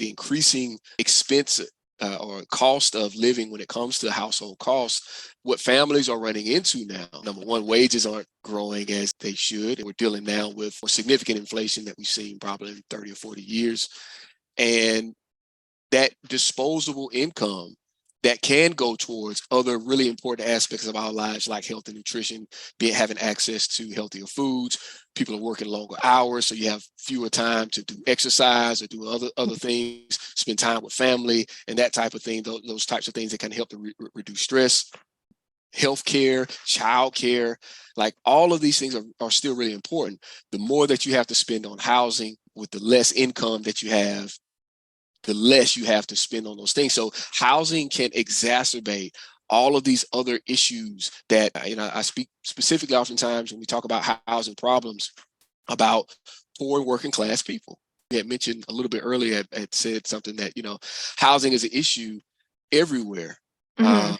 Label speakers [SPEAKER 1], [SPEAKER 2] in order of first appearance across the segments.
[SPEAKER 1] the increasing expense or cost of living when it comes to household costs, what families are running into now, number one, wages aren't growing as they should. And we're dealing now with more significant inflation that we've seen probably in 30 or 40 years. And that disposable income that can go towards other really important aspects of our lives, like health and nutrition, having access to healthier foods. People are working longer hours, so you have fewer time to do exercise or do other things, spend time with family and that type of thing, those types of things that can help to reduce stress. Healthcare, childcare, like all of these things are still really important. The more that you have to spend on housing with the less income that you have, the less you have to spend on those things. So housing can exacerbate all of these other issues that, I speak specifically oftentimes when we talk about housing problems about poor and working class people. We had mentioned a little bit earlier, had said something that, housing is an issue everywhere.
[SPEAKER 2] Mm-hmm.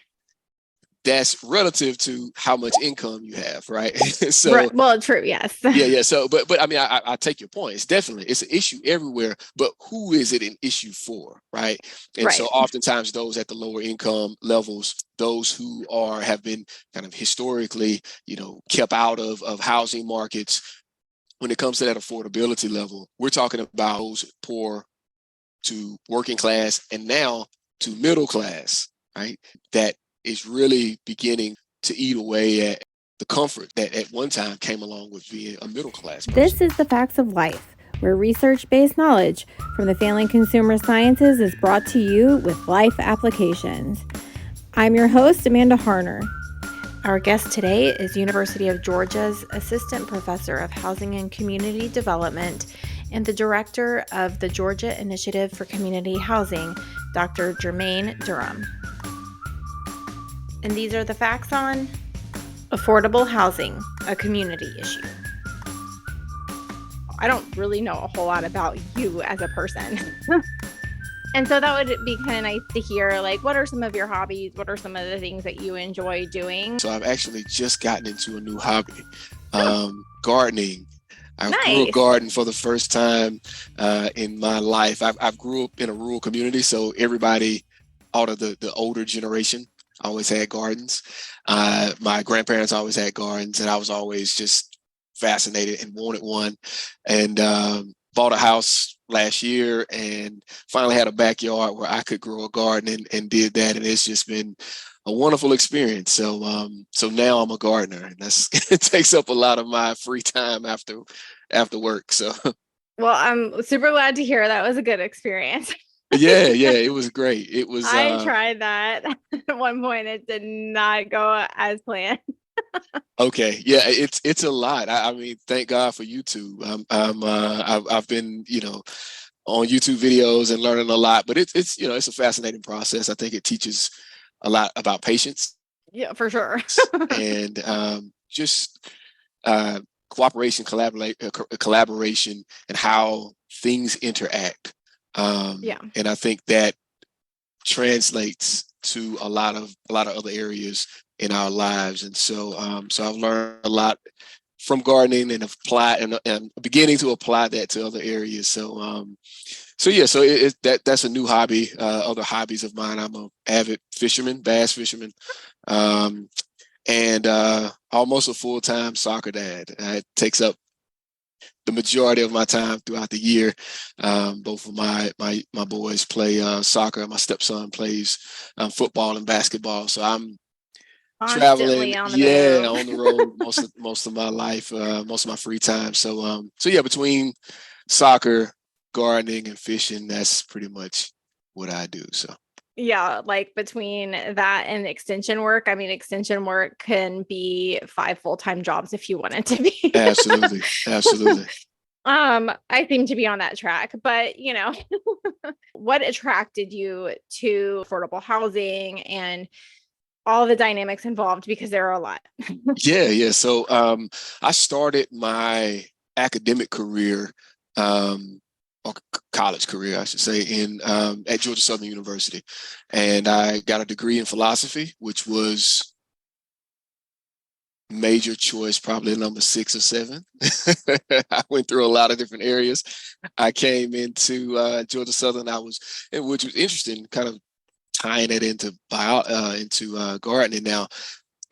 [SPEAKER 1] That's relative to how much income you have, right? So,
[SPEAKER 2] right. Well, true, yes.
[SPEAKER 1] Yeah. So, but I mean, I take your point. It's an issue everywhere, but who is it an issue for, right? And
[SPEAKER 2] right.
[SPEAKER 1] So oftentimes those at the lower income levels, those who have been kind of historically, kept out of housing markets, when it comes to that affordability level, we're talking about those poor to working class and now to middle class, right? That is really beginning to eat away at the comfort that at one time came along with being a middle class person.
[SPEAKER 2] This is the Facts of Life, where research-based knowledge from the Family and Consumer Sciences is brought to you with life applications. I'm your host, Amanda Harner. Our guest today is University of Georgia's Assistant Professor of Housing and Community Development and the Director of the Georgia Initiative for Community Housing, Dr. Jermaine Durham. And these are the facts on affordable housing, a community issue. I don't really know a whole lot about you as a person. And so that would be kind of nice to hear, like, what are some of your hobbies? What are some of the things that you enjoy doing?
[SPEAKER 1] So I've actually just gotten into a new hobby, gardening. I grew a garden for the first time in my life. I grew up in a rural community, so everybody, all of the older generation, always had gardens. My grandparents always had gardens, and I was always just fascinated and wanted one. And bought a house last year and finally had a backyard where I could grow a garden and did that. And it's just been a wonderful experience. So now I'm a gardener, and it takes up a lot of my free time after work. So.
[SPEAKER 2] Well, I'm super glad to hear that was a good experience.
[SPEAKER 1] Yeah, it was great. It was.
[SPEAKER 2] I tried that at one point. It did not go as planned.
[SPEAKER 1] Okay, yeah, it's a lot. I mean, thank God for YouTube. I've been, on YouTube videos and learning a lot. But it's it's a fascinating process. I think it teaches a lot about patience.
[SPEAKER 2] Yeah, for sure.
[SPEAKER 1] And just cooperation, collaboration, and how things interact. And I think that translates to a lot of other areas in our lives. And so I've learned a lot from gardening and and beginning to apply that to other areas. So that's a new hobby. Other hobbies of mine, I'm an avid fisherman, bass fisherman, and almost a full-time soccer dad. It takes up the majority of my time throughout the year. Both of my boys play soccer. My stepson plays football and basketball. So I'm
[SPEAKER 2] constantly
[SPEAKER 1] traveling,
[SPEAKER 2] on the
[SPEAKER 1] road most of my life, most of my free time. So between soccer, gardening, and fishing, that's pretty much what I do. So.
[SPEAKER 2] Yeah, like between that and extension work, I mean, extension work can be 5 full-time jobs if you want it to be.
[SPEAKER 1] Absolutely.
[SPEAKER 2] I seem to be on that track, but what attracted you to affordable housing and all the dynamics involved, because there are a lot.
[SPEAKER 1] Yeah. So I started my academic career, or college career, I should say, at Georgia Southern University. And I got a degree in philosophy, which was major choice, probably number 6 or 7. I went through a lot of different areas. I came into Georgia Southern. Which was interesting, kind of tying it into gardening. Now,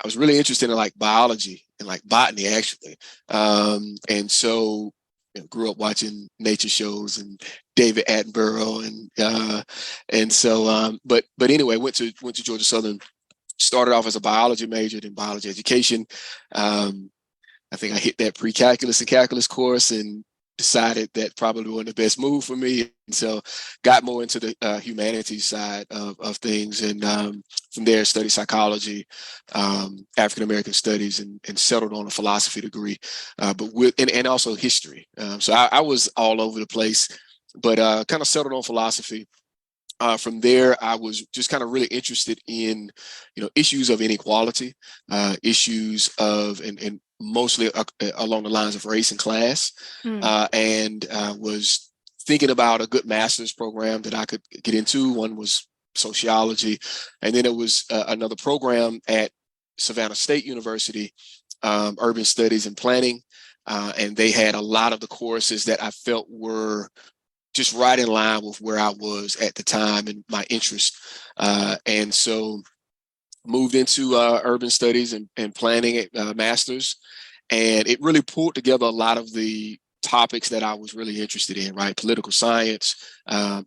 [SPEAKER 1] I was really interested in like biology and like botany, actually, and so grew up watching nature shows and David Attenborough, and so but anyway, went to Georgia Southern. Started off as a biology major, then biology education. I think I hit that pre-calculus and calculus course and decided that probably wasn't the best move for me. And so got more into the humanities side of things. And from there, studied psychology, African-American studies, and settled on a philosophy degree, and also history. So I was all over the place, but kind of settled on philosophy. From there, I was just kind of really interested in, issues of inequality, issues of, and mostly along the lines of race and class, and was thinking about a good master's program that I could get into. One was sociology, and then it was another program at Savannah State University, urban studies and planning, and they had a lot of the courses that I felt were just right in line with where I was at the time and my interest. And so moved into urban studies and planning master's. And it really pulled together a lot of the topics that I was really interested in, right? Political science,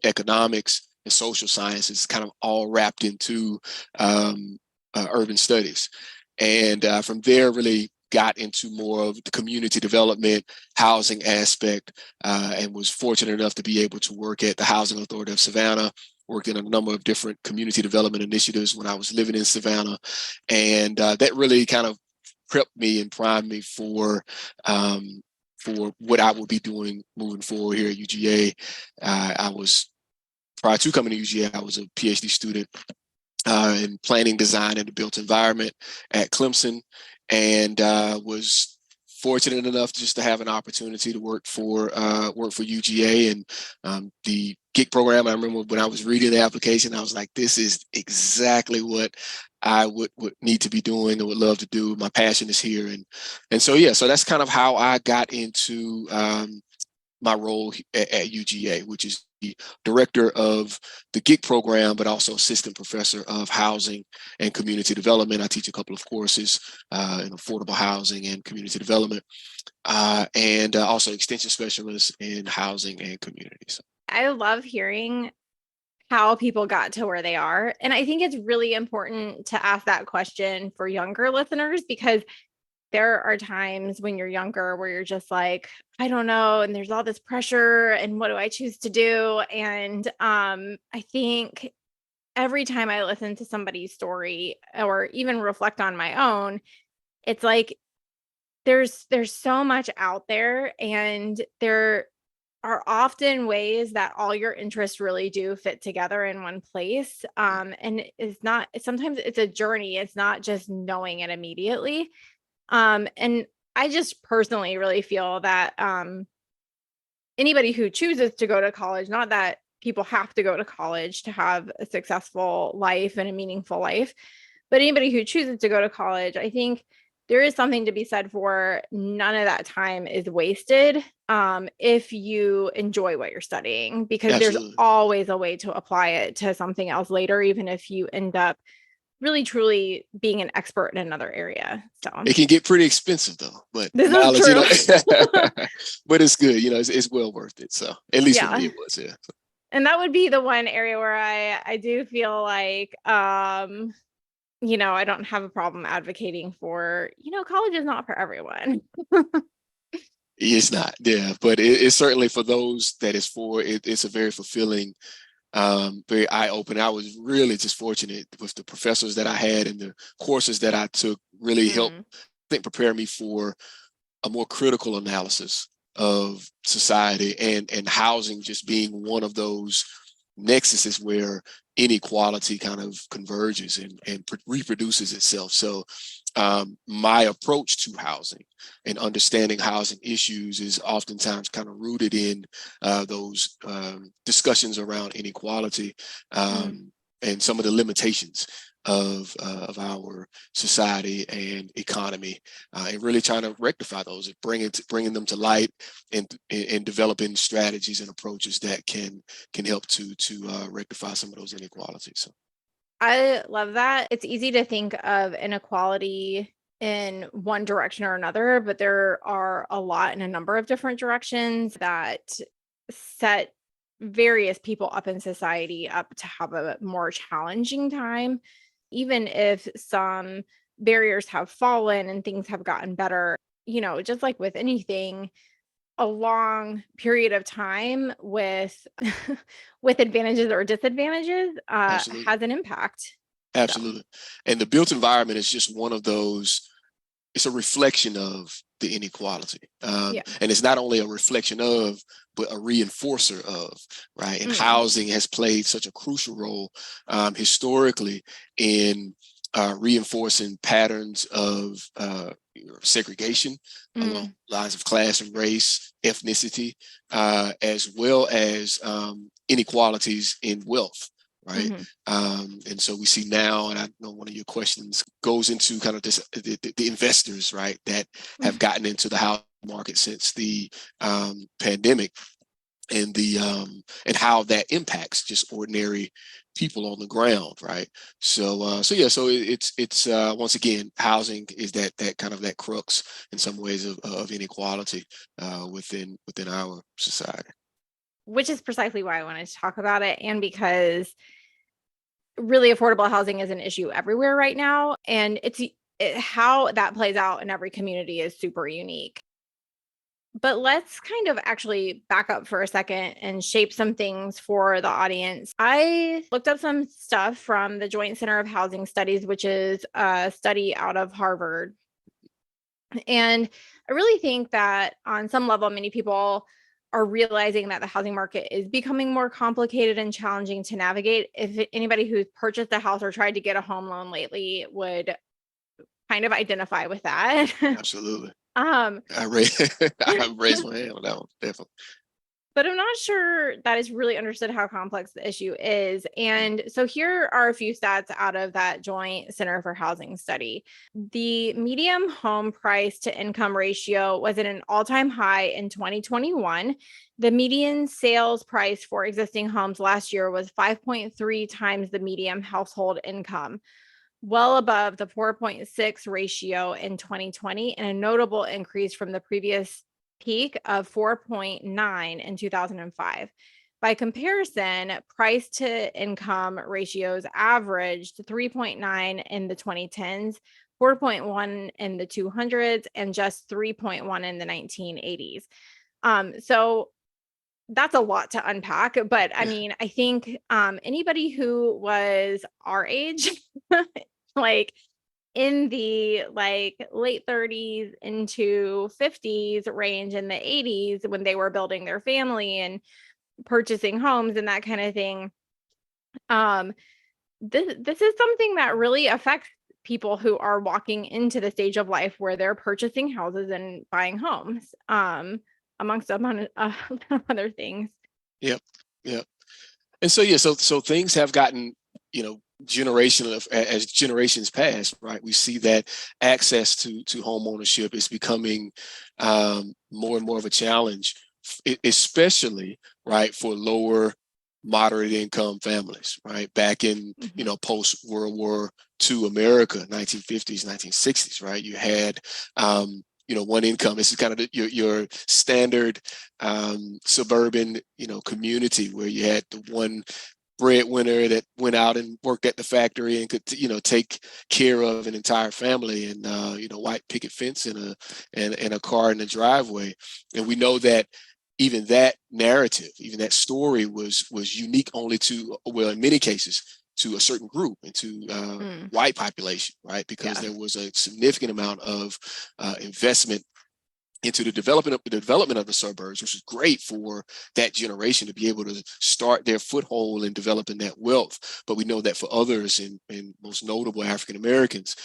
[SPEAKER 1] economics, and social sciences kind of all wrapped into urban studies. And from there, really got into more of the community development, housing aspect, and was fortunate enough to be able to work at the Housing Authority of Savannah, worked in a number of different community development initiatives when I was living in Savannah. And that really kind of prepped me and primed me for what I would be doing moving forward here at UGA. Prior to coming to UGA, I was a PhD student in planning, design, and the built environment at Clemson, and was fortunate enough just to have an opportunity to work for UGA and the GIG program. I remember when I was reading the application, I was like, this is exactly what I would need to be doing and would love to do. My passion is here. And so that's kind of how I got into my role at UGA, which is the director of the GIG program, but also assistant professor of housing and community development. I teach a couple of courses in affordable housing and community development, and also extension specialist in housing and communities.
[SPEAKER 2] I love hearing how people got to where they are. And I think it's really important to ask that question for younger listeners, because there are times when you're younger where you're just like, I don't know, and there's all this pressure, and what do I choose to do? And I think every time I listen to somebody's story or even reflect on my own, it's like there's so much out there, and there are often ways that all your interests really do fit together in one place. And sometimes it's a journey. It's not just knowing it immediately. And I just personally really feel that anybody who chooses to go to college, not that people have to go to college to have a successful life and a meaningful life, but anybody who chooses to go to college, I think there is something to be said for none of that time is wasted if you enjoy what you're studying, because
[SPEAKER 1] Absolutely.
[SPEAKER 2] There's always a way to apply it to something else later, even if you end up really truly being an expert in another area. So
[SPEAKER 1] it can get pretty expensive though, but
[SPEAKER 2] this
[SPEAKER 1] knowledge,
[SPEAKER 2] is true.
[SPEAKER 1] But it's good, it's well worth it. So at least for me it was, yeah.
[SPEAKER 2] And that would be the one area where I do feel like I don't have a problem advocating for, college is not for everyone.
[SPEAKER 1] It's not, yeah, but it's certainly for those that it's for. It's a very fulfilling, very eye-opening. I was really just fortunate with the professors that I had and the courses that I took really helped, I think, prepare me for a more critical analysis of society and housing just being one of those nexuses where inequality kind of converges and reproduces itself. So my approach to housing and understanding housing issues is oftentimes kind of rooted in those discussions around inequality and some of the limitations of our society and economy, and really trying to rectify those, and bringing them to light, and developing strategies and approaches that can help to rectify some of those inequalities. So.
[SPEAKER 2] I love that. It's easy to think of inequality in one direction or another, but there are a lot in a number of different directions that set various people up in society up to have a more challenging time. Even if some barriers have fallen and things have gotten better, just like with anything, a long period of time with with advantages or disadvantages
[SPEAKER 1] Absolutely.
[SPEAKER 2] has an impact.
[SPEAKER 1] Absolutely. And the built environment is just one of those. It's a reflection of the inequality. And it's not only a reflection of, but a reinforcer of, right? And housing has played such a crucial role historically in reinforcing patterns of segregation along lines of class and race, ethnicity, as well as inequalities in wealth. Right. And so we see now, and I know one of your questions goes into kind of this, the investors, right, that have gotten into the housing market since the pandemic, and and how that impacts just ordinary people on the ground, right? So it's once again, housing is that kind of that crux in some ways of inequality within our society.
[SPEAKER 2] Which is precisely why I wanted to talk about it, and because really affordable housing is an issue everywhere right now, and how that plays out in every community is super unique. But let's kind of actually back up for a second and shape some things for the audience. I looked up some stuff from the Joint Center of Housing Studies, which is a study out of Harvard. And I really think that on some level, many people are realizing that the housing market is becoming more complicated and challenging to navigate. If anybody who's purchased a house or tried to get a home loan lately would kind of identify with that.
[SPEAKER 1] Absolutely. I raised my hand on that one, definitely.
[SPEAKER 2] But I'm not sure that is really understood how complex the issue is. And so here are a few stats out of that Joint Center for Housing study. The median home price to income ratio was at an all-time high in 2021. The median sales price for existing homes last year was 5.3 times the median household income, well above the 4.6 ratio in 2020, and a notable increase from the previous peak of 4.9 in 2005. By comparison, price to income ratios averaged 3.9 in the 2010s, 4.1 in the 200s, and just 3.1 in the 1980s. So that's a lot to unpack, but I mean, I think anybody who was our age, like in the late 30s into 50s range in the 80s, when they were building their family and purchasing homes and that kind of thing, this is something that really affects people who are walking into the stage of life where they're purchasing houses and buying homes, amongst other things.
[SPEAKER 1] Yep. And so things have gotten, as generations pass, right? We see that access to home ownership is becoming more and more of a challenge, especially, right, for lower moderate income families, right? Back in, post World War II America, 1950s, 1960s, right? You had one income. This is kind of your standard suburban, community where you had the one breadwinner that went out and worked at the factory and could, take care of an entire family, and white picket fence and a car in the driveway. And we know that even that narrative, even that story was unique only to, well, in many cases, to a certain group and to white population, right? Because there was a significant amount of investment into the development of the suburbs, which is great for that generation to be able to start their foothold in developing that wealth. But we know that for others, and most notable African Americans,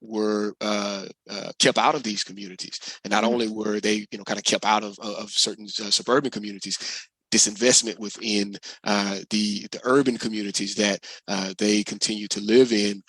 [SPEAKER 1] were kept out of these communities. And not only were they, kind of kept out of certain suburban communities, disinvestment within the urban communities that they continue to live in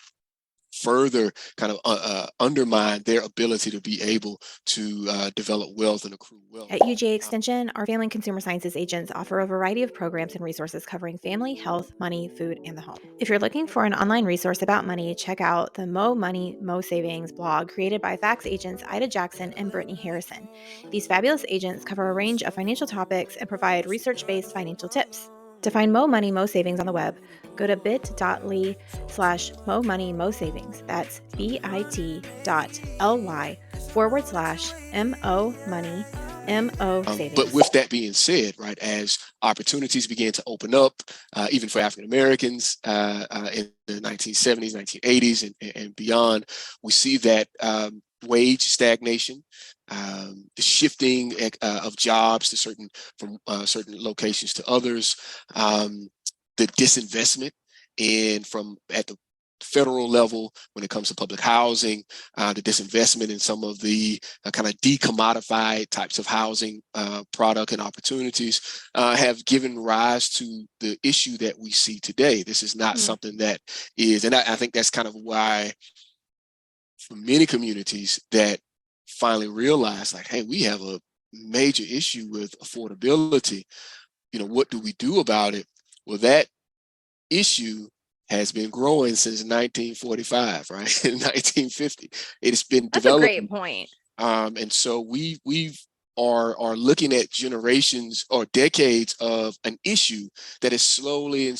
[SPEAKER 1] further kind of undermine their ability to be able to develop wealth and accrue wealth.
[SPEAKER 2] At UGA Extension, our Family and Consumer Sciences agents offer a variety of programs and resources covering family, health, money, food, and the home. If you're looking for an online resource about money, check out the Mo Money, Mo Savings blog created by FACS agents Ida Jackson and Brittany Harrison. These fabulous agents cover a range of financial topics and provide research-based financial tips. To find Mo Money, Mo Savings on the web, go to bit.ly/Mo Money, Mo Savings. That's bit.ly/Mo Money, MO Savings.
[SPEAKER 1] But with that being said, right, as opportunities began to open up, even for African Americans in the 1970s, 1980s, and beyond, we see that wage stagnation, the shifting of jobs to certain locations to others, the disinvestment from at the federal level when it comes to public housing, the disinvestment in some of the kind of decommodified types of housing product and opportunities have given rise to the issue that we see today. This is not something that is, and I think that's kind of why for many communities that finally realize, like, hey, we have a major issue with affordability. What do we do about it? Well, that issue has been growing since 1945, right? In 1950, it's been developing.
[SPEAKER 2] That's a great point.
[SPEAKER 1] And so we are looking at generations or decades of an issue that has slowly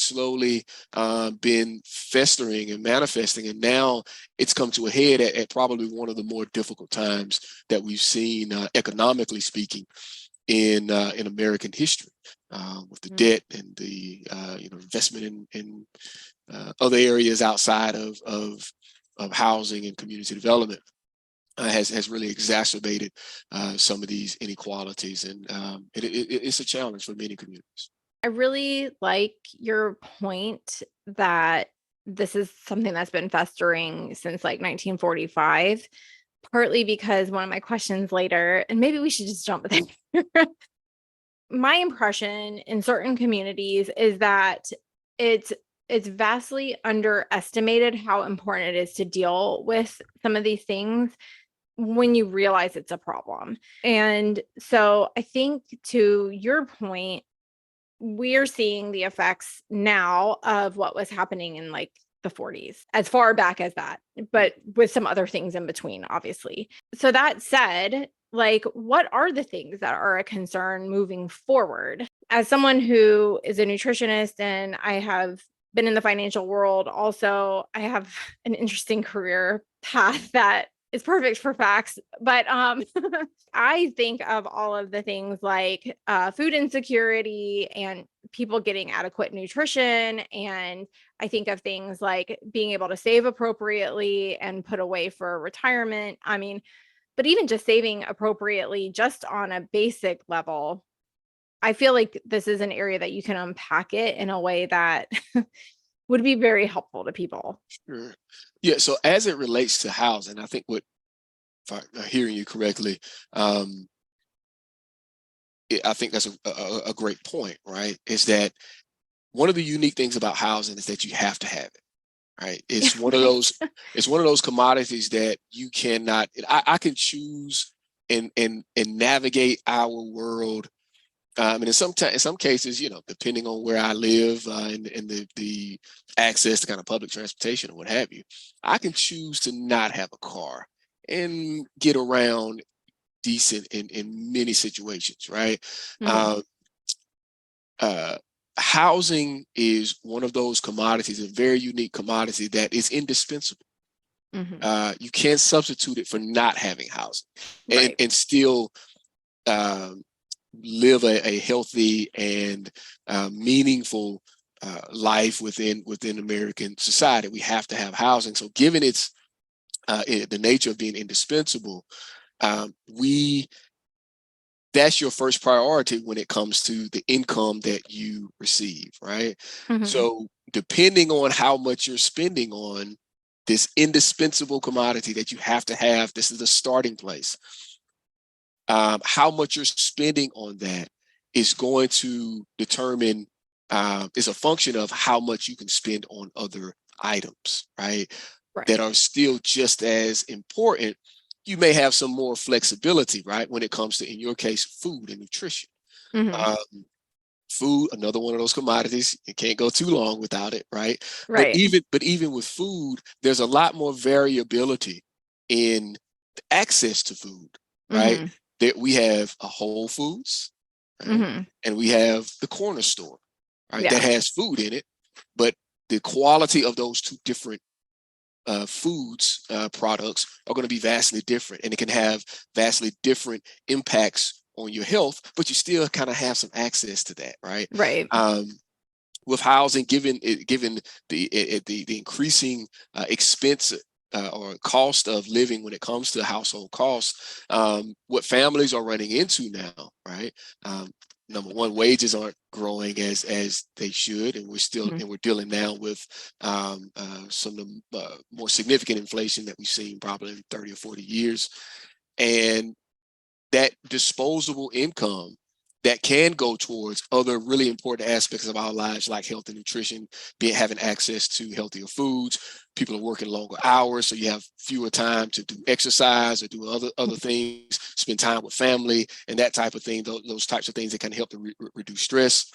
[SPEAKER 1] been festering and manifesting, and now it's come to a head at probably one of the more difficult times that we've seen, economically speaking, in American history, with the debt and the investment in other areas outside of housing and community development. Has really exacerbated some of these inequalities, and it's a challenge for many communities.
[SPEAKER 2] I really like your point that this is something that's been festering since like 1945, partly because one of my questions later, and maybe we should just jump there. My impression in certain communities is that it's vastly underestimated how important it is to deal with some of these things when you realize it's a problem. And so I think, to your point, we're seeing the effects now of what was happening in like the 40s, as far back as that, but with some other things in between, obviously. So that said, like, what are the things that are a concern moving forward? As someone who is a nutritionist and I have been in the financial world, also, I have an interesting career path that is perfect for FACS. But I think of all of the things like food insecurity and people getting adequate nutrition. And I think of things like being able to save appropriately and put away for retirement. I mean, but even just saving appropriately, just on a basic level, I feel like this is an area that you can unpack it in a way that would be very helpful to people.
[SPEAKER 1] Sure. Yeah. So as it relates to housing, I think if I'm hearing you correctly, I think that's a great point, right? Is that one of the unique things about housing is that you have to have it, right? It's one of those. It's one of those commodities that you cannot. I can choose and navigate our world. And in some cases, depending on where I live and the access to kind of public transportation or what have you, I can choose to not have a car and get around decent in many situations, right? Housing is one of those commodities, a very unique commodity that is indispensable. You can't substitute it for not having housing,
[SPEAKER 2] Right.
[SPEAKER 1] and still live a healthy and meaningful life within American society. We have to have housing. So given its the nature of being indispensable, that's your first priority when it comes to the income that you receive, right? So depending on how much you're spending on this indispensable commodity that you have to have, this is the starting place. How much you're spending on that is going to determine, is a function of how much you can spend on other items, right? That are still just as important. You may have some more flexibility, right, when it comes to, in your case, food and nutrition. Food, another one of those commodities, you can't go too long without it, right? But even with food, there's a lot more variability in access to food, right? That we have a Whole Foods, right? And we have the corner store, right? That has food in it, but the quality of those two different foods products are going to be vastly different, and it can have vastly different impacts on your health, but you still kind of have some access to that, right? With housing, given the increasing expense or cost of living when it comes to household costs, what families are running into now, right? Number one, wages aren't growing as they should, and we're dealing now with some of the more significant inflation that we've seen probably in 30 or 40 years, and that disposable income that can go towards other really important aspects of our lives, like health and nutrition, having access to healthier foods. People are working longer hours, so you have fewer time to do exercise or do other things, spend time with family and that type of thing. Those types of things that can help to reduce stress.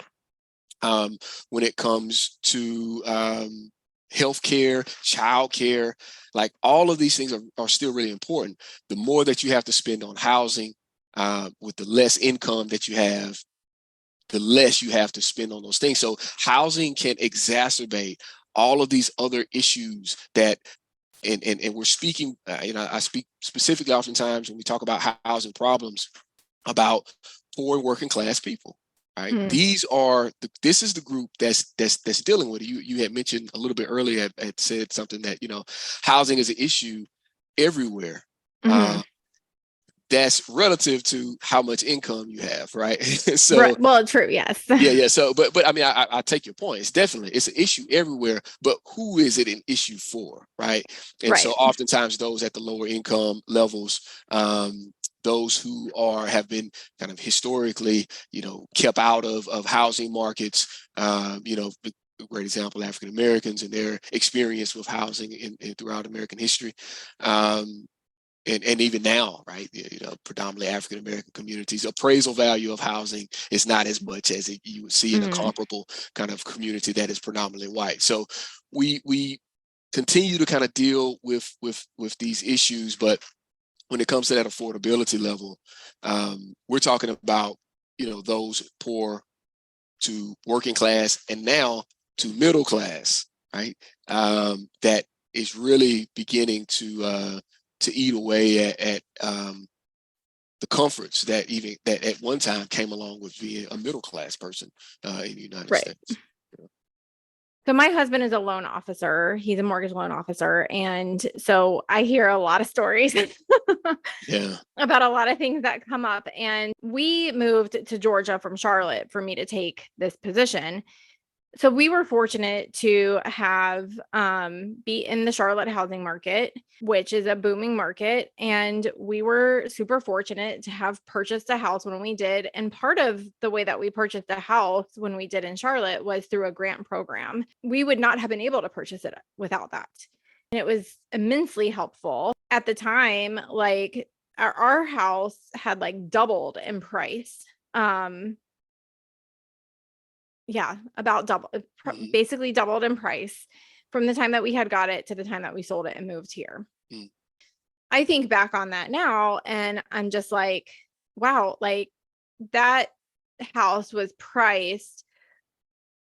[SPEAKER 1] When it comes to healthcare, childcare, like all of these things are still really important. The more that you have to spend on housing, with the less income that you have, the less you have to spend on those things. So housing can exacerbate all of these other issues that, and we're speaking, I speak specifically oftentimes when we talk about housing problems about poor and working class people, right? This is the group that's dealing with it. You had mentioned a little bit earlier, had said something that, housing is an issue everywhere. That's relative to how much income you have, right? So,
[SPEAKER 2] well, true, yes.
[SPEAKER 1] yeah. So, but I mean, I take your point. It's an issue everywhere, but who is it an issue for, right? And so, oftentimes, those at the lower income levels, those who have been kind of historically, kept out of housing markets, a great example, African Americans and their experience with housing throughout American history. And even now, right, predominantly African American communities, appraisal value of housing is not as much as you would see in a comparable kind of community that is predominantly white. So we continue to kind of deal with these issues, but when it comes to that affordability level, we're talking about those poor to working class and now to middle class, right? That is really beginning to eat away at the comforts that at one time came along with being a middle class person in the United States.
[SPEAKER 2] So my husband is a loan officer. He's a mortgage loan officer. And so I hear a lot of stories about a lot of things that come up. And we moved to Georgia from Charlotte for me to take this position. So we were fortunate to have be in the Charlotte housing market, which is a booming market. And we were super fortunate to have purchased a house when we did. And part of the way that we purchased a house when we did in Charlotte was through a grant program. We would not have been able to purchase it without that. And it was immensely helpful. At the time, like our house had like doubled in price. About double, basically doubled in price from the time that we had got it to the time that we sold it and moved here. I think back on that now and I'm just like, wow, like that house was priced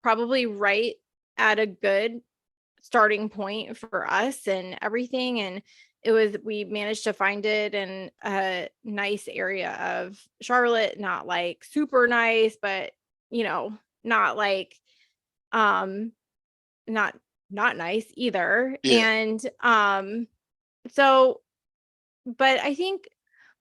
[SPEAKER 2] probably right at a good starting point for us and everything. And we managed to find it in a nice area of Charlotte, not like super nice, but not like not nice either. And so, but I think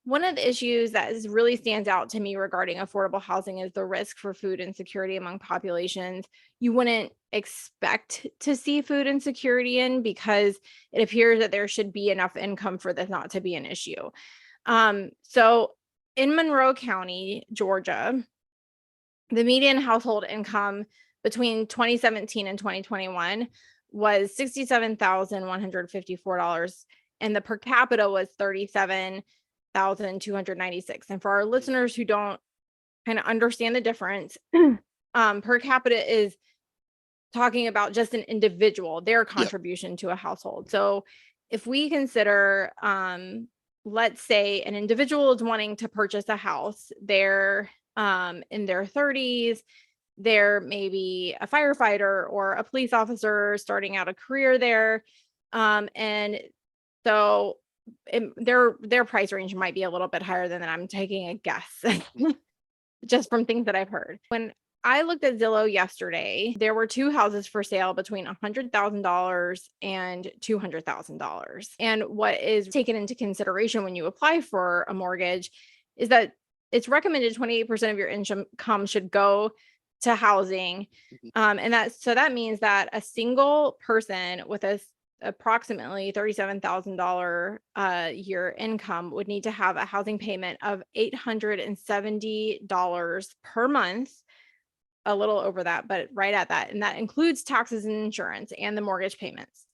[SPEAKER 2] one of the issues that really stands out to me regarding affordable housing is the risk for food insecurity among populations you wouldn't expect to see food insecurity in, because it appears that there should be enough income for this not to be an issue. So in Monroe County, Georgia, the median household income between 2017 and 2021 was $67,154, and the per capita was $37,296. And for our listeners who don't kind of understand the difference, per capita is talking about just an individual, their contribution to a household. So if we consider, let's say an individual is wanting to purchase a house, they're in their 30s, they're maybe a firefighter or a police officer starting out a career there. And so their price range might be a little bit higher than that. I'm taking a guess just from things that I've heard. When I looked at Zillow yesterday, there were 2 houses for sale between $100,000 and $200,000. And what is taken into consideration when you apply for a mortgage is that it's recommended 28% of your income should go to housing. And that means that a single person with approximately $37,000 a year income would need to have a housing payment of $870 per month, a little over that, but right at that. And that includes taxes and insurance and the mortgage payments.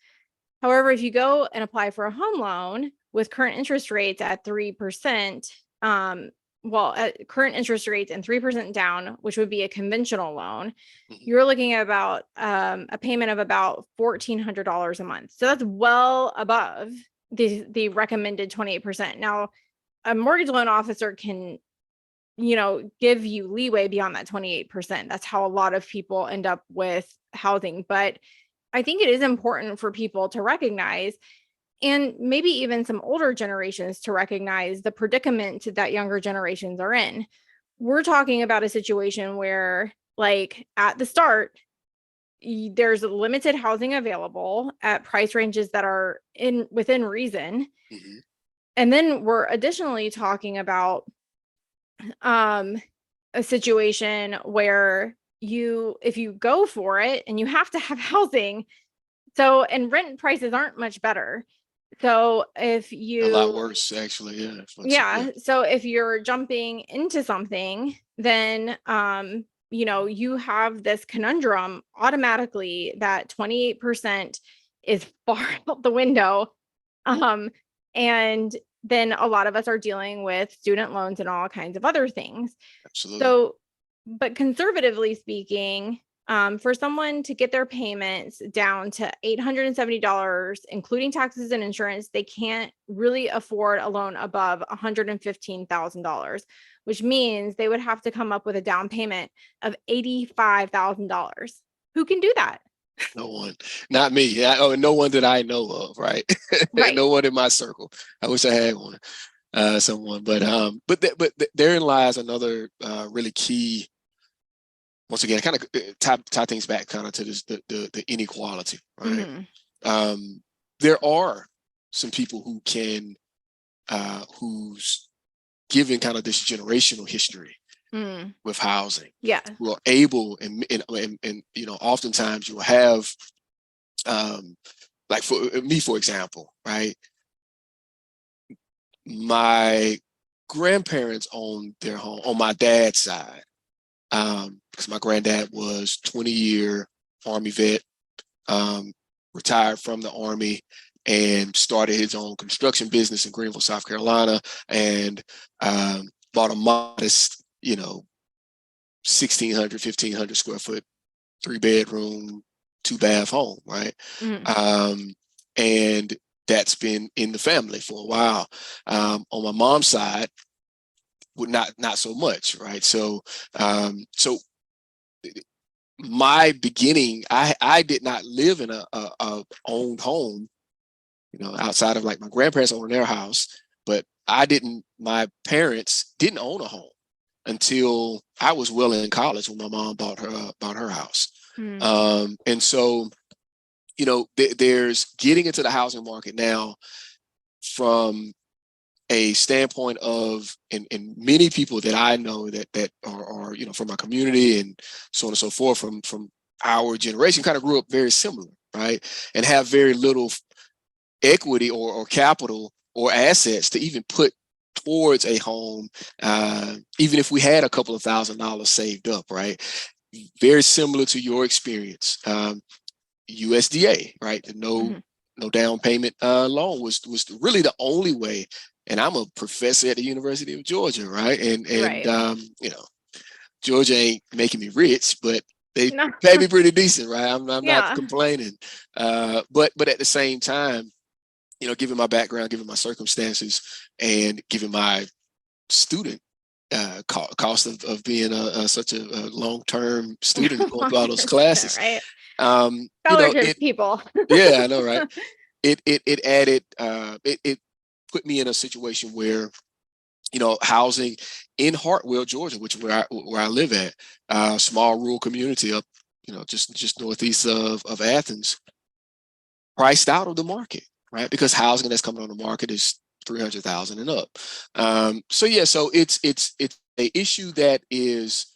[SPEAKER 2] However, if you go and apply for a home loan with current interest rates at 3%, at current interest rates and 3% down, which would be a conventional loan, you're looking at about a payment of about $1,400 a month. So that's well above the recommended 28%. Now, a mortgage loan officer can give you leeway beyond that 28%. That's how a lot of people end up with housing. But I think it is important for people to recognize, and maybe even some older generations to recognize, the predicament that younger generations are in. We're talking about a situation where, like, at the start, there's limited housing available at price ranges that are within reason. And then we're additionally talking about a situation where if you go for it and you have to have housing, and rent prices aren't much better. So if you
[SPEAKER 1] a lot worse, actually, yeah.
[SPEAKER 2] So if you're jumping into something, then you have this conundrum automatically that 28% is far out the window, and then a lot of us are dealing with student loans and all kinds of other things.
[SPEAKER 1] Absolutely.
[SPEAKER 2] So, but conservatively speaking, for someone to get their payments down to $870, including taxes and insurance, they can't really afford a loan above $115,000, which means they would have to come up with a down payment of $85,000. Who can do that?
[SPEAKER 1] No one, not me. No one that I know of, right? No one in my circle. I wish I had someone, but therein lies another really key. Once again, kind of tie things back kind of to this the inequality, right? There are some people who can who's given kind of this generational history with housing, who are able, and oftentimes you'll have like for me, for example, right? My grandparents owned their home on my dad's side, because my granddad was 20-year Army vet, retired from the Army, and started his own construction business in Greenville, South Carolina, and bought a modest, 1,600, 1,500 square foot, 3-bedroom, 2-bath home, right? And that's been in the family for a while. On my mom's side, not so much, right? So my beginning, I did not live in a owned home, outside of like my grandparents owned their house, but my parents didn't own a home until I was well in college when my mom bought her house. And so, there's getting into the housing market now from a standpoint of, and many people that I know that are from my community and so on and so forth, from our generation, kind of grew up very similar, right? And have very little equity or capital or assets to even put towards a home, even if we had a couple of $1,000 saved up, right? Very similar to your experience. USDA, right? The no down payment loan was really the only way. And I'm a professor at the University of Georgia, right? And you know, Georgia ain't making me rich, but they pay me pretty decent, right? I'm not complaining. But at the same time, you know, given my background, given my circumstances, and given my student cost of being such a long-term student going through all those classes,
[SPEAKER 2] right?
[SPEAKER 1] You know,
[SPEAKER 2] people.
[SPEAKER 1] Yeah, I know, right? It added it put me in a situation where, you know, housing in Hartwell, Georgia, which is where I live at, small rural community up, you know, just northeast of Athens, priced out of the market, right? Because housing that's coming on the market is 300,000 and up. So it's a issue that is,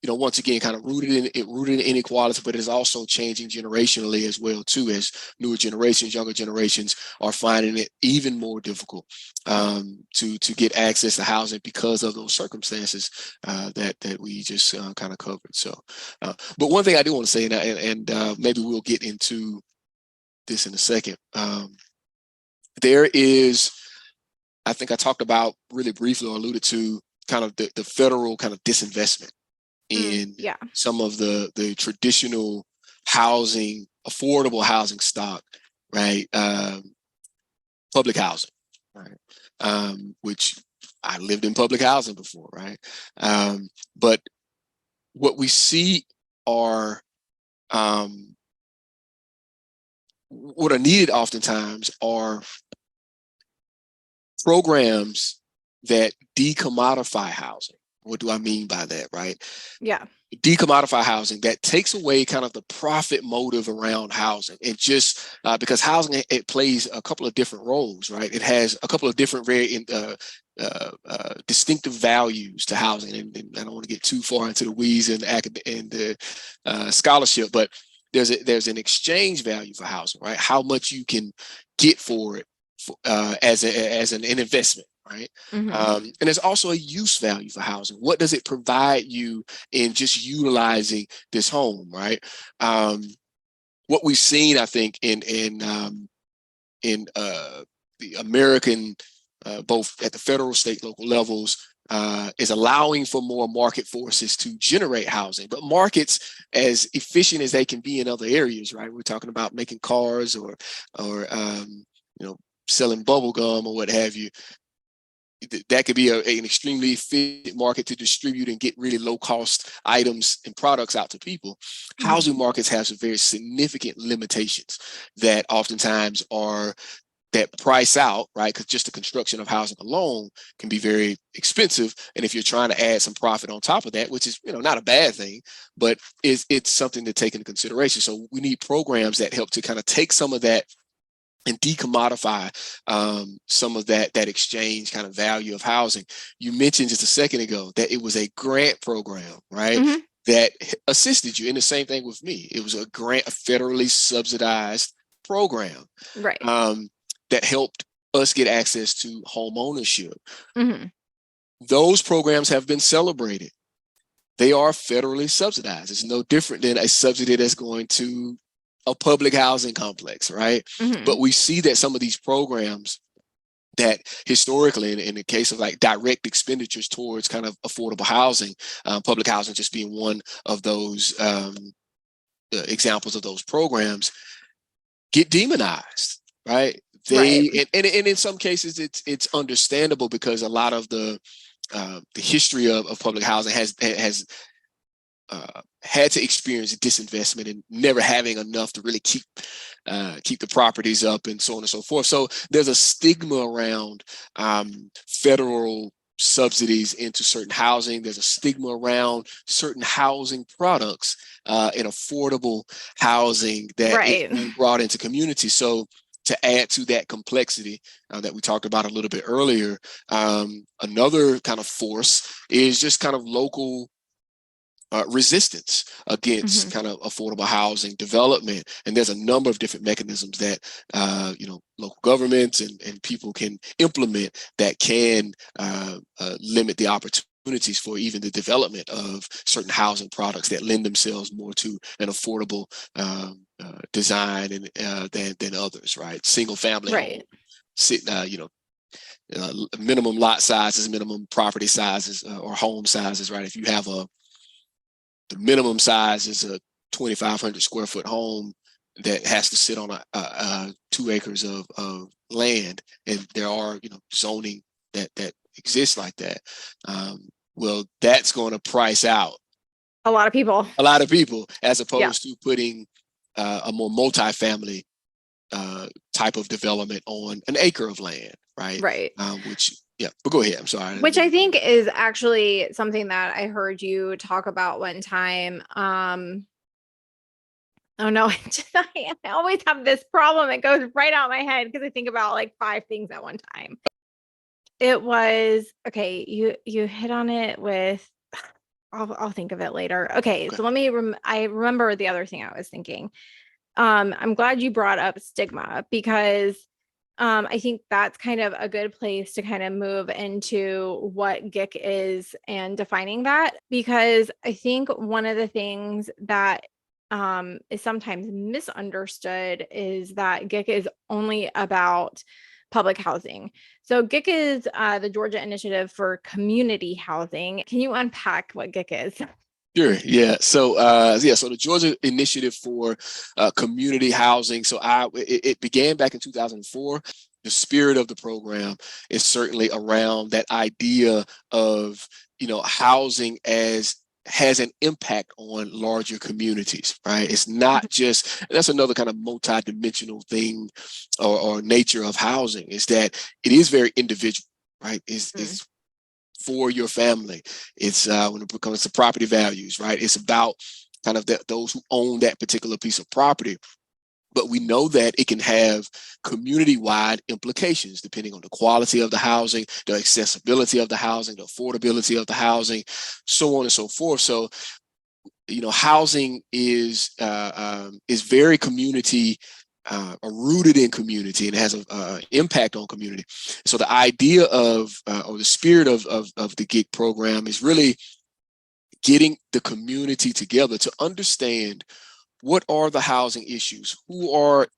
[SPEAKER 1] you know, once again, kind of rooted in inequality, but it's also changing generationally as well too, as newer generations, younger generations are finding it even more difficult to get access to housing because of those circumstances that we just kind of covered. So, but one thing I do want to say, and maybe we'll get into this in a second. There is, I think I talked about really briefly or alluded to kind of the federal kind of disinvestment in some of the traditional housing, affordable housing stock, right? Public housing, right? Which I lived in public housing before, right? But what we see are what are needed oftentimes are programs that decommodify housing. What do I mean by that, right?
[SPEAKER 2] Yeah.
[SPEAKER 1] Decommodify housing that takes away kind of the profit motive around housing, and just because housing, it plays a couple of different roles, right? It has a couple of different very distinctive values to housing, and I don't want to get too far into the weeds and the scholarship, but there's an exchange value for housing, right? How much you can get for it as an investment, right? And there's also a use value for housing. What does it provide you in just utilizing this home, right? What we've seen, I think, in the American, both at the federal, state, local levels, is allowing for more market forces to generate housing, but markets, as efficient as they can be in other areas, right? We're talking about making cars or you know, selling bubble gum or what have you. That could be an extremely efficient market to distribute and get really low cost items and products out to people. Housing markets have some very significant limitations that oftentimes are that price out, right? Because just the construction of housing alone can be very expensive. And if you're trying to add some profit on top of that, which is, you know, not a bad thing, but it's something to take into consideration. So we need programs that help to kind of take some of that and decommodify some of that exchange kind of value of housing. You mentioned just a second ago that it was a grant program, right? That assisted you. And the same thing with me. It was a grant, a federally subsidized program,
[SPEAKER 2] right?
[SPEAKER 1] That helped us get access to home ownership. Those programs have been celebrated. They are federally subsidized. It's no different than a subsidy that's going to a public housing complex, right? But we see that some of these programs that historically, in the case of like direct expenditures towards kind of affordable housing, public housing just being one of those examples of those programs, get demonized, right? And in some cases it's understandable, because a lot of the history of public housing has had to experience disinvestment and never having enough to really keep the properties up and so on and so forth. So there's a stigma around federal subsidies into certain housing. There's a stigma around certain housing products and affordable housing that is being brought into communities. So to add to that complexity that we talked about a little bit earlier, another kind of force is just kind of local resistance against kind of affordable housing development. And there's a number of different mechanisms that local governments and people can implement that can limit the opportunities for even the development of certain housing products that lend themselves more to an affordable design than others, right? Single family home, minimum lot sizes, minimum property sizes, or home sizes, right? If you have the minimum size is a 2,500 square foot home that has to sit on 2 acres of land, and there are zoning that exists like that. Well, that's going to price out
[SPEAKER 2] a lot of people,
[SPEAKER 1] as opposed to putting a more multifamily type of development on an acre of land, right?
[SPEAKER 2] Right.
[SPEAKER 1] But go ahead. I'm sorry.
[SPEAKER 2] Which I think is actually something that I heard you talk about one time. Oh no, I always have this problem. It goes right out my head because I think about like 5 things at one time. It was, okay, you hit on it with, I'll think of it later. Okay. So I remember the other thing I was thinking. I'm glad you brought up stigma, because I think that's kind of a good place to kind of move into what GIC is and defining that, because I think one of the things that is sometimes misunderstood is that GIC is only about public housing. So GIC is the Georgia Initiative for Community Housing. Can you unpack what GIC is?
[SPEAKER 1] Sure. Yeah. So so the Georgia Initiative for Community Housing. So it began back in 2004. The spirit of the program is certainly around that idea of housing has an impact on larger communities, right? It's not just, that's another kind of multidimensional thing or nature of housing, is that it is very individual, right? It's for your family. It's when it comes to property values, right? It's about kind of those who own that particular piece of property. But we know that it can have community-wide implications depending on the quality of the housing, the accessibility of the housing, the affordability of the housing, so on and so forth. So, housing is very community rooted in community, and has an impact on community. So the idea of or the spirit of the GIC program is really getting the community together to understand what are the housing issues, who are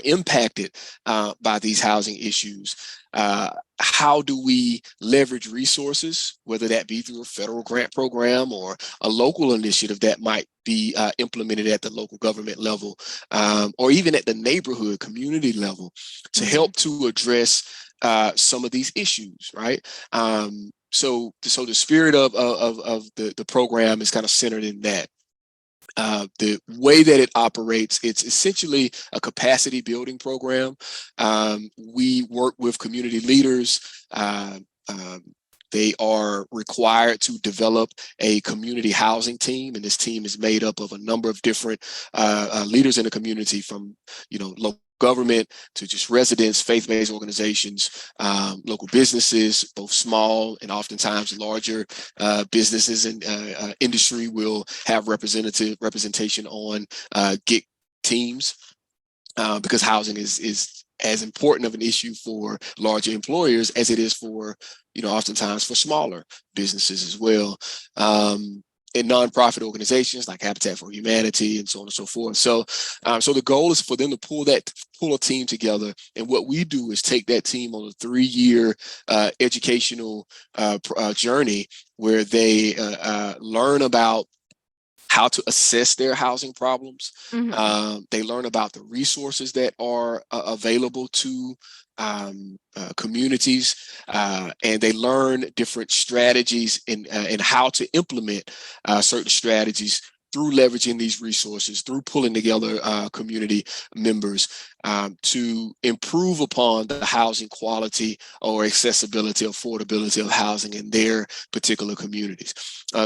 [SPEAKER 1] impacted by these housing issues. How do we leverage resources, whether that be through a federal grant program or a local initiative that might be implemented at the local government level, or even at the neighborhood community level, to help to address some of these issues, right? So the spirit of the program is kind of centered in that. The way that it operates, it's essentially a capacity building program. We work with community leaders. They are required to develop a community housing team, and this team is made up of a number of different leaders in the community, from local government to just residents, faith-based organizations, local businesses, both small and oftentimes larger businesses and industry will have representation on GIC teams, because housing is as important of an issue for larger employers as it is for, oftentimes for smaller businesses as well. And nonprofit organizations like Habitat for Humanity and so on and so forth. So the goal is for them to pull a team together. And what we do is take that team on a 3-year educational journey where they learn about how to assess their housing problems. They learn about the resources that are available to communities, and they learn different strategies and how to implement certain strategies through leveraging these resources, through pulling together community members to improve upon the housing quality or accessibility, affordability of housing in their particular communities.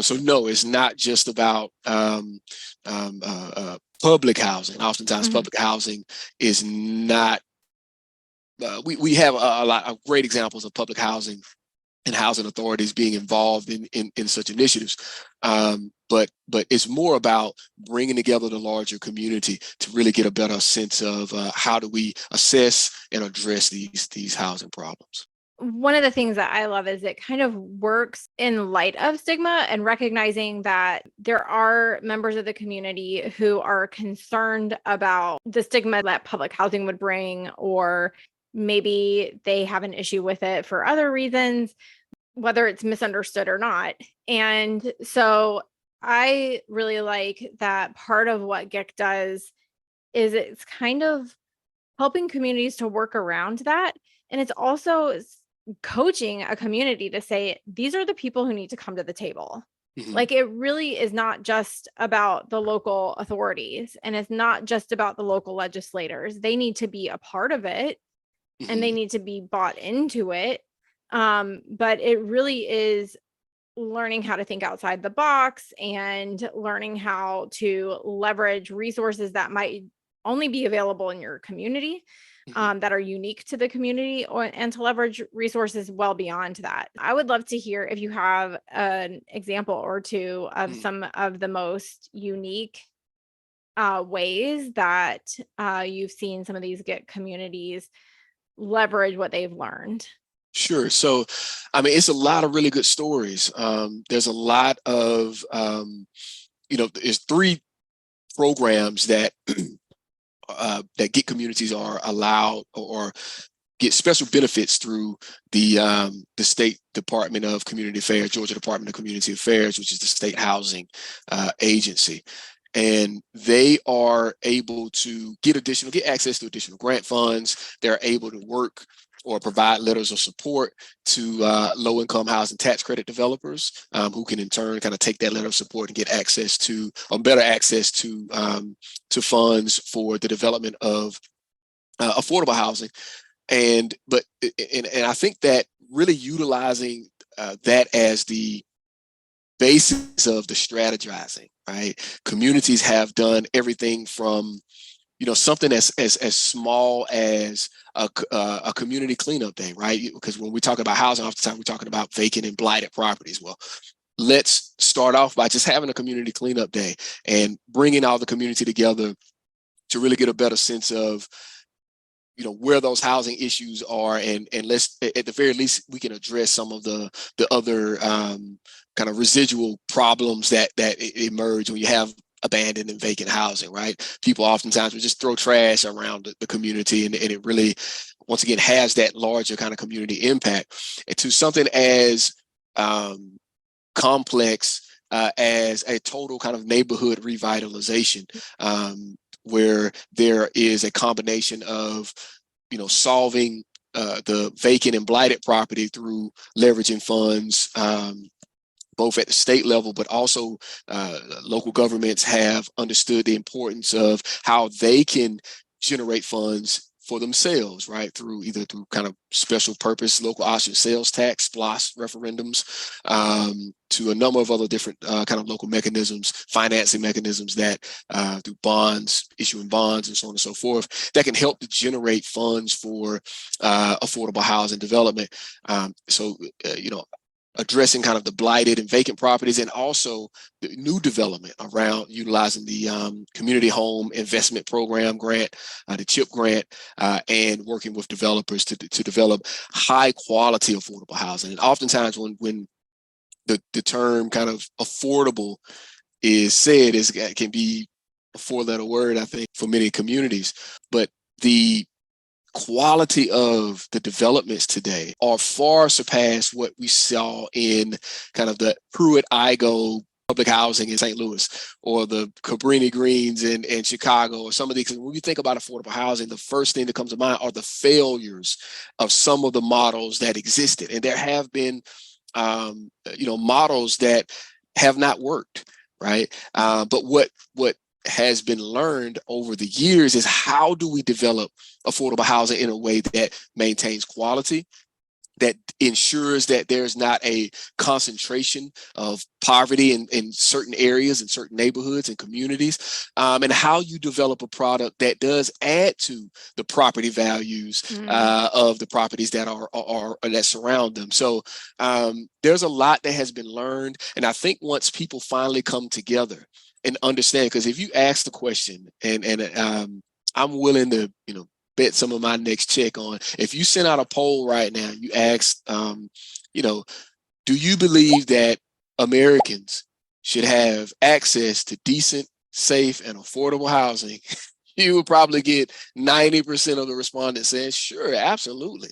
[SPEAKER 1] So no, it's not just about public housing. Oftentimes public housing is not, we have a lot of great examples of public housing and housing authorities being involved in such initiatives. But it's more about bringing together the larger community to really get a better sense of how do we assess and address these housing problems.
[SPEAKER 2] One of the things that I love is it kind of works in light of stigma and recognizing that there are members of the community who are concerned about the stigma that public housing would bring, or maybe they have an issue with it for other reasons, whether it's misunderstood or not. And so I really like that part of what GIC does is it's kind of helping communities to work around that. And it's also coaching a community to say, these are the people who need to come to the table. Mm-hmm. Like, it really is not just about the local authorities, and it's not just about the local legislators. They need to be a part of it, mm-hmm. and they need to be bought into it. But it really is learning how to think outside the box and learning how to leverage resources that might only be available in your community, that are unique to the community, and to leverage resources well beyond that. I would love to hear if you have an example or two of some of the most unique ways that you've seen some of these GIC communities leverage what they've learned.
[SPEAKER 1] Sure. So, I mean, it's a lot of really good stories. There's a lot of, there's 3 programs that that GIC communities are allowed or get special benefits through the State Department of Community Affairs, Georgia Department of Community Affairs, which is the state housing agency. And they are able to get access to additional grant funds. They're able to work or provide letters of support to low-income housing tax credit developers, who can in turn kind of take that letter of support and get access to, or better access to funds for the development of affordable housing. And I think that really utilizing that as the basis of the strategizing, right? Communities have done everything from something as small as a community cleanup day, right? Because when we talk about housing, oftentimes we're talking about vacant and blighted properties. Well, let's start off by just having a community cleanup day and bringing all the community together to really get a better sense of, where those housing issues are, and let's, at the very least, we can address some of the other kind of residual problems that emerge when you have abandoned and vacant housing, right? People oftentimes will just throw trash around the community, and it really, once again, has that larger kind of community impact. And to something as complex as a total kind of neighborhood revitalization, where there is a combination of, solving the vacant and blighted property through leveraging funds, both at the state level, but also local governments have understood the importance of how they can generate funds for themselves, right? Through kind of special purpose local option sales tax, SPLOST referendums, to a number of other different kind of local mechanisms, financing mechanisms that through bonds, issuing bonds, and so on and so forth, that can help to generate funds for affordable housing development. Addressing kind of the blighted and vacant properties, and also the new development around utilizing the Community Home Investment Program grant, the CHIP grant, and working with developers to develop high quality affordable housing. And oftentimes when the term kind of affordable is said, it can be a 4-letter word, I think, for many communities. But the quality of the developments today are far surpassed what we saw in kind of the Pruitt-Igoe public housing in St. Louis, or the Cabrini Greens in Chicago, or some of these. When you think about affordable housing, the first thing that comes to mind are the failures of some of the models that existed. And there have been, models that have not worked, right? But what has been learned over the years is, how do we develop affordable housing in a way that maintains quality, that ensures that there's not a concentration of poverty in certain areas, in certain neighborhoods and communities, and how you develop a product that does add to the property values of the properties that are that surround them. So there's a lot that has been learned, and I think once people finally come together and understand, because if you ask the question, and I'm willing to, bet some of my next check on, if you send out a poll right now, you ask, do you believe that Americans should have access to decent, safe, and affordable housing? You would probably get 90% of the respondents saying, sure, absolutely,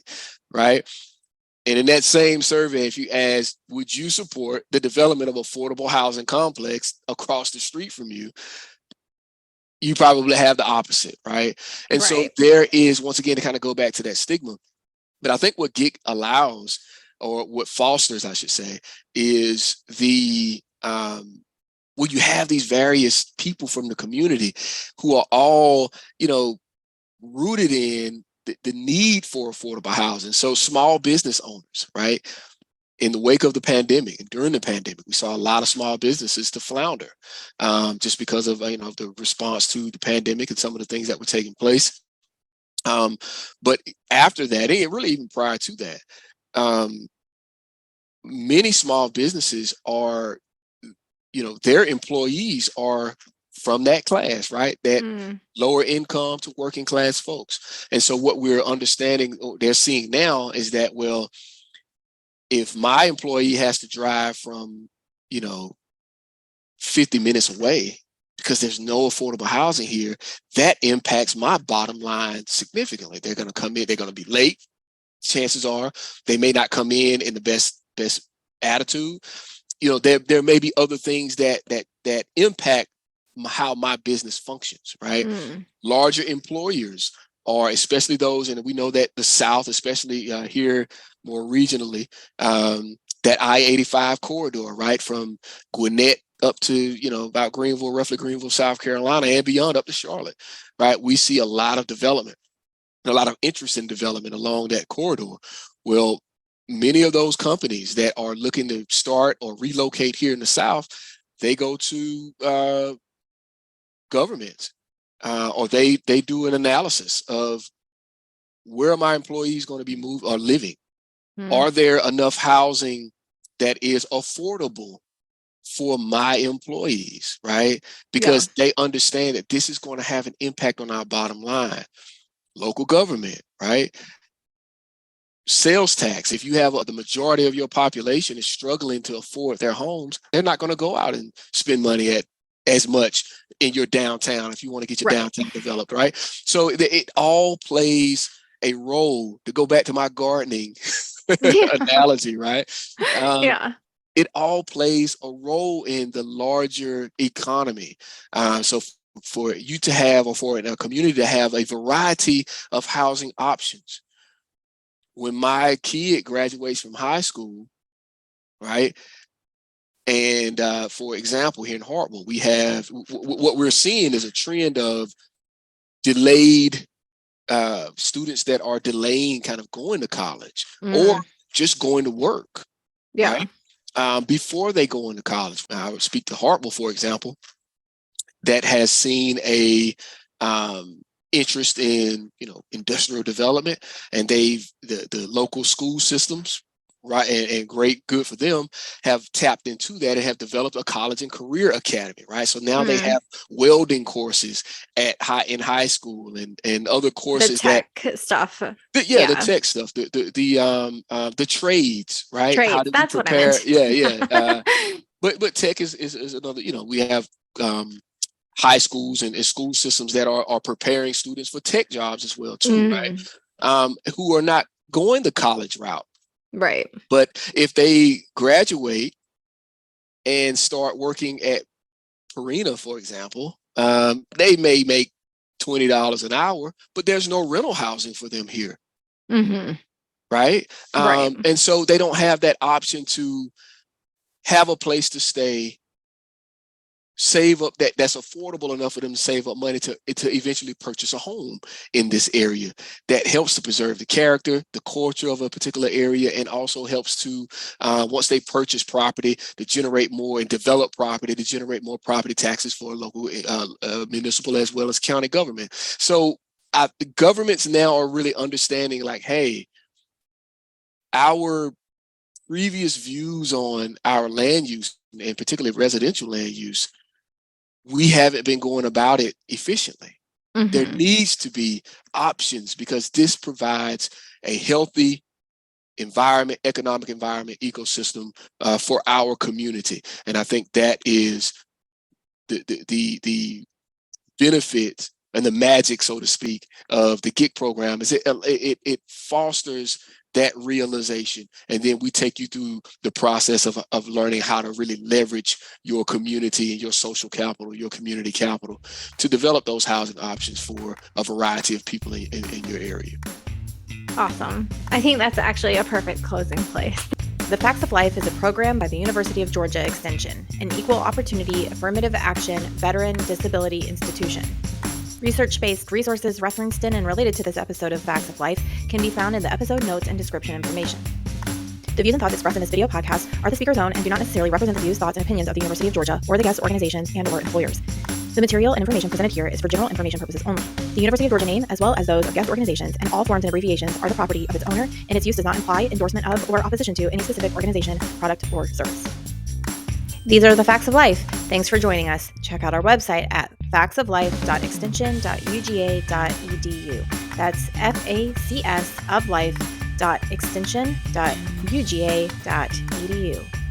[SPEAKER 1] right? And in that same survey, if you ask, would you support the development of affordable housing complex across the street from you? You probably have the opposite, right? And so there is, once again, to kind of go back to that stigma. But I think what GIC allows, or what fosters, I should say, is the well, you have these various people from the community who are all, rooted in the need for affordable housing. So small business owners, right? In the wake of the pandemic and during the pandemic, we saw a lot of small businesses to flounder just because of, the response to the pandemic and some of the things that were taking place. But after that, and really even prior to that, many small businesses are, their employees are from that class, right? That lower income to working class folks. And so what we're understanding, they're seeing now is that, well, if my employee has to drive from, 50 minutes away because there's no affordable housing here, that impacts my bottom line significantly. They're going to come in, they're going to be late. Chances are they may not come in the best attitude. There may be other things that impact how my business functions, right? Larger employers are, especially those, and we know that the South, especially here more regionally, that I-85 corridor, right, from Gwinnett up to, about Greenville, roughly Greenville, South Carolina, and beyond up to Charlotte, right? We see a lot of development, a lot of interest in development along that corridor. Well, many of those companies that are looking to start or relocate here in the South, they go to governments, or they do an analysis of where are my employees going to be moved or living? Are there enough housing that is affordable for my employees, right? Because they understand that this is going to have an impact on our bottom line. Local government, right? Sales tax. If you have the majority of your population is struggling to afford their homes, they're not going to go out and spend money at as much in your downtown if you want to get your downtown developed, right? So it all plays a role. To go back to my gardening analogy, right? It all plays a role in the larger economy. So for you to have, or for a community to have a variety of housing options. When my kid graduates from high school, right? And for example, here in Hartwell, we have what we're seeing is a trend of delayed students that are delaying kind of going to college or just going to work, right? Before they go into college. I would speak to Hartwell, for example, that has seen a interest in, industrial development, and the local school systems, right, and good for them, have tapped into that and have developed a college and career academy, right? So now they have welding courses in high school and other courses,
[SPEAKER 2] the tech stuff.
[SPEAKER 1] The tech stuff, the trades, right?
[SPEAKER 2] Trades,
[SPEAKER 1] how do
[SPEAKER 2] that's
[SPEAKER 1] we prepare?
[SPEAKER 2] What I
[SPEAKER 1] meant. But tech is another. We have high schools and school systems that are preparing students for tech jobs as well too, right? Who are not going the college route.
[SPEAKER 2] Right.
[SPEAKER 1] But if they graduate and start working at Purina, for example, they may make $20 an hour, but there's no rental housing for them here. Right? And so they don't have that option to have a place to stay save up that's affordable enough for them to save up money to eventually purchase a home in this area. That helps to preserve the character, the culture of a particular area, and also helps to, once they purchase property, to generate more and develop property, to generate more property taxes for local, municipal, as well as county government. So the governments now are really understanding, like, hey, our previous views on our land use, and particularly residential land use, we haven't been going about it efficiently. Mm-hmm. There needs to be options, because this provides a healthy environment, economic environment, ecosystem for our community. And I think that is the benefit and the magic, so to speak, of the GIC program. Is it fosters that realization, and then we take you through the process of learning how to really leverage your community and your social capital, your community capital, to develop those housing options for a variety of people in your area.
[SPEAKER 2] Awesome. I think that's actually a perfect closing place. The FACS of Life is a program by the University of Georgia Extension, an equal opportunity affirmative action veteran disability institution. Research-based resources referenced in and related to this episode of FACS of Life can be found in the episode notes and description information. The views and thoughts expressed in this video podcast are the speaker's own and do not necessarily represent the views, thoughts, and opinions of the University of Georgia or the guest organizations and/or employers. The material and information presented here is for general information purposes only. The University of Georgia name, as well as those of guest organizations and all forms and abbreviations, are the property of its owner, and its use does not imply endorsement of or opposition to any specific organization, product, or service. These are the Facts of Life. Thanks for joining us. Check out our website at factsoflife.extension.uga.edu. That's FACS of life.extension.uga.edu.